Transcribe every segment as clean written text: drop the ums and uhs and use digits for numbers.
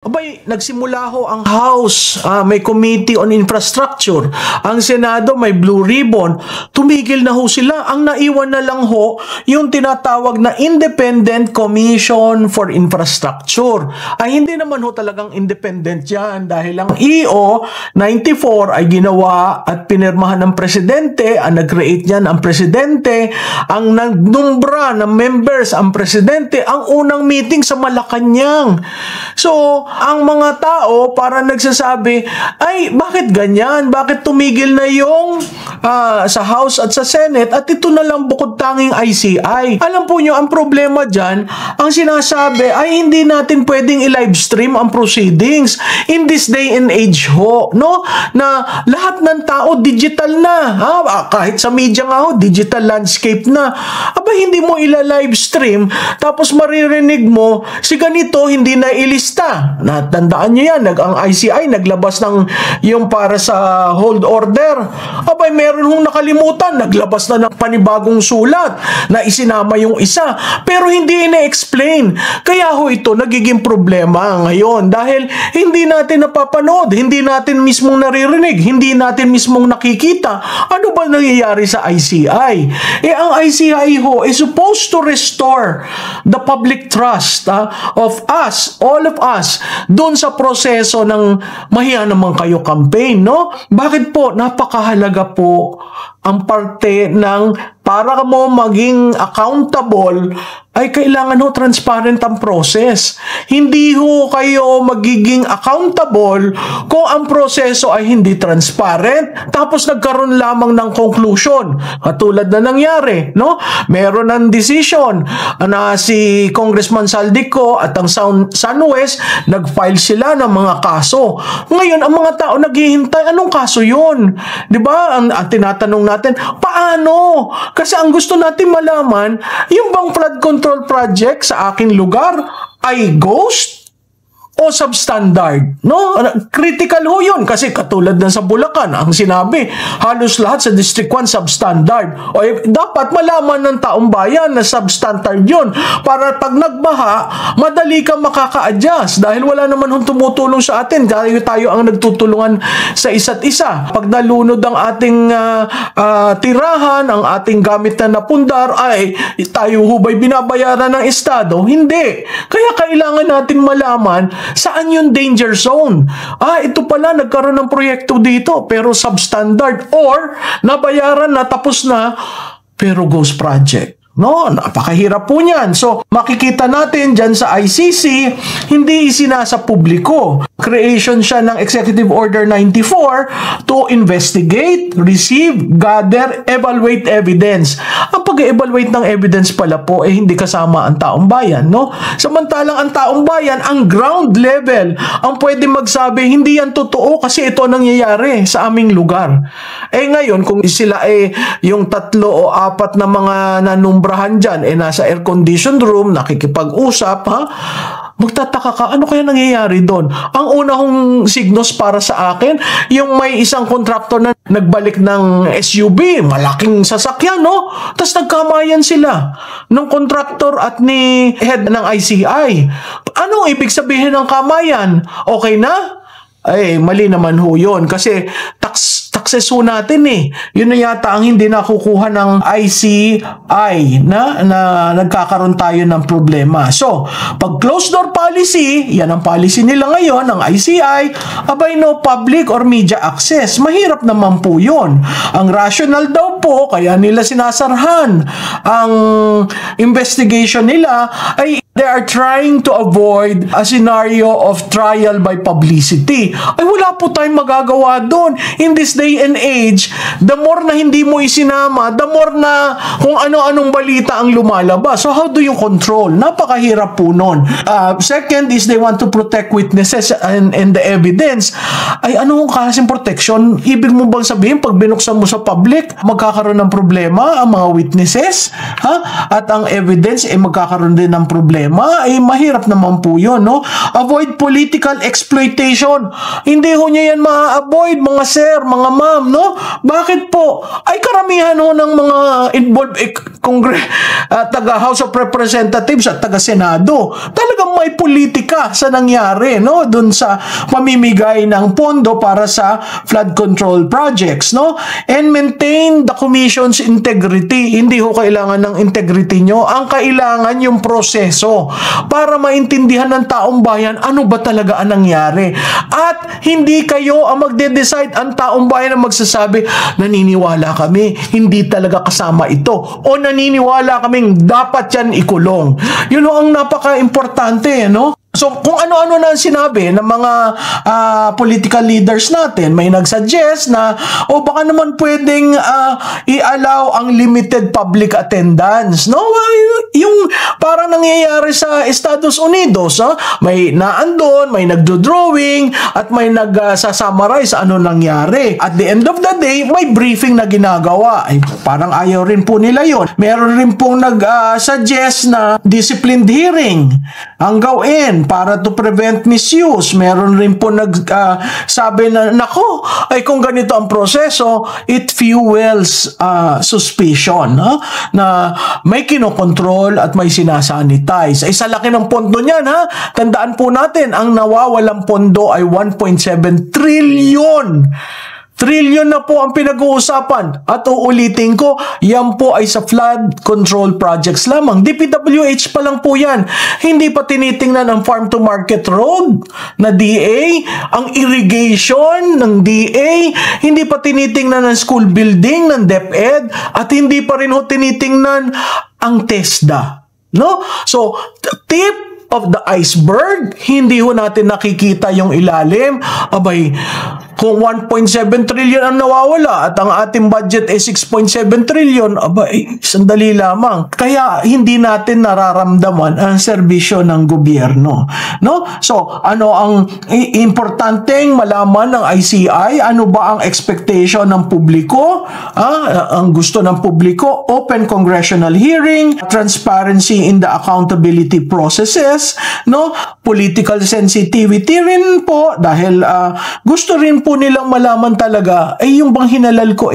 Abay, nagsimula ho ang House, may Committee on Infrastructure. Ang Senado may Blue Ribbon. Tumigil na ho sila. Ang naiwan na lang ho, yung tinatawag na Independent Commission for Infrastructure. Ay hindi naman ho talagang independent yan dahil ang EO 94 ay ginawa at pinirmahan ng Presidente. Ang nag-create niyan ang Presidente. Ang nagnumbra ng members ang Presidente. Ang unang meeting sa Malacanang. So, ang mga tao para nagsasabi, ay bakit ganyan? Bakit tumigil na yung sa House at sa Senate at ito na lang bukod tanging ICI? Alam po nyo, ang problema dyan, ang sinasabi ay hindi natin pwedeng i-livestream ang proceedings in this day and age ho, no? Na lahat ng tao digital na, ha? Kahit sa media nga ho, digital landscape na. Aba, hindi mo ila-livestream tapos maririnig mo, si ganito hindi na ilista. Natandaan nyo yan, ang ICI naglabas ng yung para sa hold order. Abay, meron hong nakalimutan, naglabas na ng panibagong sulat na isinama yung isa. Pero hindi ina-explain. Kaya ho ito nagiging problema ngayon dahil hindi natin napapanood, hindi natin mismong naririnig, hindi natin mismong nakikita. Ano ba nangyayari sa ICI? Ang ICI ho is supposed to restore the public trust of us, all of us, doon sa proseso ng mahiya naman kayo campaign, no? Bakit po? Napakahalaga po ang parte ng para mo maging accountable ay kailangan ho transparent ang process. Hindi ho kayo magiging accountable kung ang proseso ay hindi transparent tapos nagkaroon lamang ng conclusion. Katulad na nangyari, no? Meron ng decision na si Congressman Saldico at ang Sunwest nag-file sila ng mga kaso. Ngayon, ang mga tao naghihintay, anong kaso yun? Diba? Ang tinatanong natin, paano? Kasi ang gusto natin malaman, yung bang flood control project sa aking lugar ay ghost o substandard, no? Critical ho yun kasi katulad ng sa Bulacan, ang sinabi, halos lahat sa District 1 substandard. O dapat malaman ng taong bayan na substandard yun para pag nagbaha, madali kang makaka-adjust dahil wala naman hong tumutulong sa atin. Tayo ang nagtutulungan sa isa't isa. Pag nalunod ang ating tirahan, ang ating gamit na napundar, ay tayo hubay binabayaran ng Estado? Hindi. Kaya kailangan natin malaman saan yung danger zone. Ito pala, nagkaroon ng proyekto dito, pero substandard or nabayaran na, tapos na, pero ghost project. No, napakahirap po niyan. So, makikita natin dyan sa ICC, hindi isinasa publiko. Creation siya ng Executive Order 94 to investigate, receive, gather, evaluate evidence. Ang pag-evaluate ng evidence pala po, hindi kasama ang taong bayan, no? Samantalang ang taong bayan, ang ground level, ang pwede magsabi, hindi yan totoo kasi ito nangyayari sa aming lugar. Ngayon, kung sila yung 3 o 4 na mga nanumbrahan dyan, nasa air-conditioned room, nakikipag-usap, magtataka ka, ano kaya nangyayari doon? Ang una kong signos para sa akin, yung may isang kontraktor na nagbalik ng SUV, malaking sasakyan, no? Tapos nagkamayan sila ng kontraktor at ni head ng ICI. Anong ibig sabihin ng kamayan? Okay na? Mali naman ho yun. Kasi taxes ho natin Yun na yata ang hindi nakukuha ng ICI na nagkakaroon tayo ng problema. So, pag closed door policy, yan ang policy nila ngayon, ng ICI, abay no public or media access. Mahirap naman po yun. Ang rational daw po, kaya nila sinasarhan ang investigation nila ay they are trying to avoid a scenario of trial by publicity. Wala po tayong magagawa doon. In this day and age, the more na hindi mo isinama, the more na kung ano-anong balita ang lumalabas. So how do you control? Napakahirap po nun. Second is they want to protect witnesses and the evidence. Ano kung klaseng protection? Ibig mo bang sabihin, pag binuksan mo sa public, magkakaroon ng problema ang mga witnesses? At ang evidence, magkakaroon din ng problema problema, mahirap naman po yun, no? Avoid political exploitation. Hindi ho niya yan ma-avoid, mga sir, mga ma'am, no? Bakit po? Ay karamihan ho ng mga involved taga House of Representatives at taga Senado. Talagang may politika sa nangyari, no? Doon sa pamimigay ng pondo para sa flood control projects, no? And maintain the commission's integrity. Hindi ho kailangan ng integrity nyo. Ang kailangan yung proseso para maintindihan ng taong bayan ano ba talaga ang nangyari. At hindi kayo ang magde-decide, ang taong bayan ang magsasabi, naniniwala kami, hindi talaga kasama ito. O naniniwala kaming dapat yan ikulong. Yun ho ang napaka-importante, no? So, kung ano-ano na sinabi ng mga political leaders natin, may nagsuggest na, baka naman pwedeng i-allow ang limited public attendance, no? Yung parang nangyayari sa Estados Unidos, may naandon, may nagdo-drawing, at may nagsasummarize ano nangyari. At the end of the day, may briefing na ginagawa. Ay, parang ayaw rin po nila yon. Meron rin pong nag-suggest na disciplined hearing ang gawin para to prevent misuse. Meron rin po nagsabi na, nako, ay kung ganito ang proseso, it fuels suspicion, na may kinokontrol at may sinasanitize. Ay sa laki ng pondo niyan, tandaan po natin, ang nawawalang pondo ay 1.7 trillion. Trillion na po ang pinag-uusapan. At uulitin ko, yan po ay sa flood control projects lamang. DPWH pa lang po yan. Hindi pa tinitingnan ang farm to market road na DA, ang irrigation ng DA, hindi pa tinitingnan ang school building ng DepEd, at hindi pa rin ho tinitingnan ang TESDA. No? So, tip of the iceberg, hindi ho natin nakikita yung ilalim. Abay, kung 1.7 trillion ang nawawala at ang ating budget ay 6.7 trillion, abay, sandali lamang. Kaya hindi natin nararamdaman ang serbisyo ng gobyerno. No? So, ano ang importanteng malaman ng ICI? Ano ba ang expectation ng publiko? Ang gusto ng publiko, open congressional hearing, transparency in the accountability processes, no? Political sensitivity rin po dahil gusto rin po nilang malaman talaga ay yung bang hinalal ko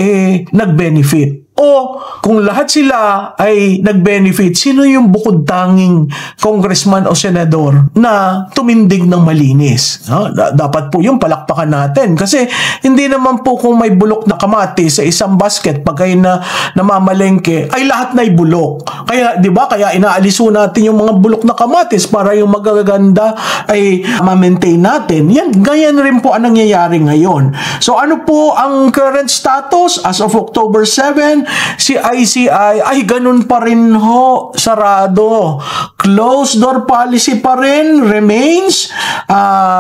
nag-benefit. O kung lahat sila ay nag-benefit, sino yung bukod tanging congressman o senador na tumindig ng malinis? Dapat po yung palakpakan natin. Kasi hindi naman po kung may bulok na kamatis sa isang basket pag kayo na namamalengke, ay lahat na bulok. Kaya, di ba? Kaya inaaliso natin yung mga bulok na kamatis para yung magaganda ay ma-maintain natin. Yan, ganyan rin po ang nangyayari ngayon. So ano po ang current status as of October 7? Si ICI ay ganun pa rin ho, sarado. Closed door policy pa rin remains.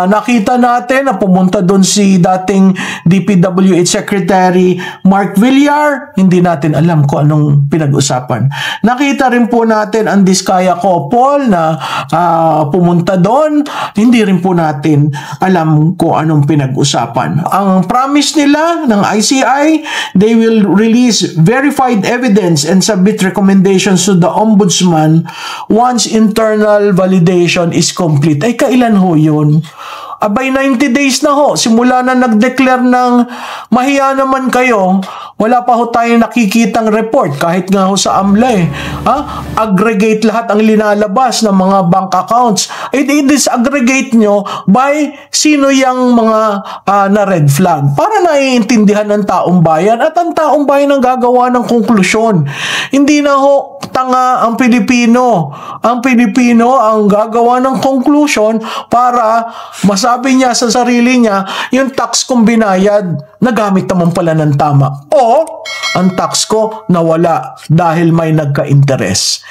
Nakita natin na pumunta doon si dating DPWH Secretary Mark Villar. Hindi natin alam kung anong pinag-usapan. Nakita rin po natin ang Diskaya couple na pumunta doon. Hindi rin po natin alam kung anong pinag-usapan. Ang promise nila ng ICI, they will release verified evidence and submit recommendations to the Ombudsman once internal validation is complete. Ay, kailan ho yun? Abay, 90 days na ho. Simula na nag-declare ng mahiya naman kayo, wala pa ho tayong nakikitang report. Kahit nga ho sa AMLA aggregate lahat ang linalabas ng mga bank accounts. I-disaggregate nyo by sino yung mga na red flag. Para naiintindihan ng taong bayan at ang taong bayan ang gagawa ng konklusyon. Hindi na ho tanga ang Pilipino. Ang Pilipino ang gagawa ng conclusion para masabi niya sa sarili niya, yung tax kong binayad, nagamit naman pala ng tama. O, ang tax ko nawala dahil may nagka-interest.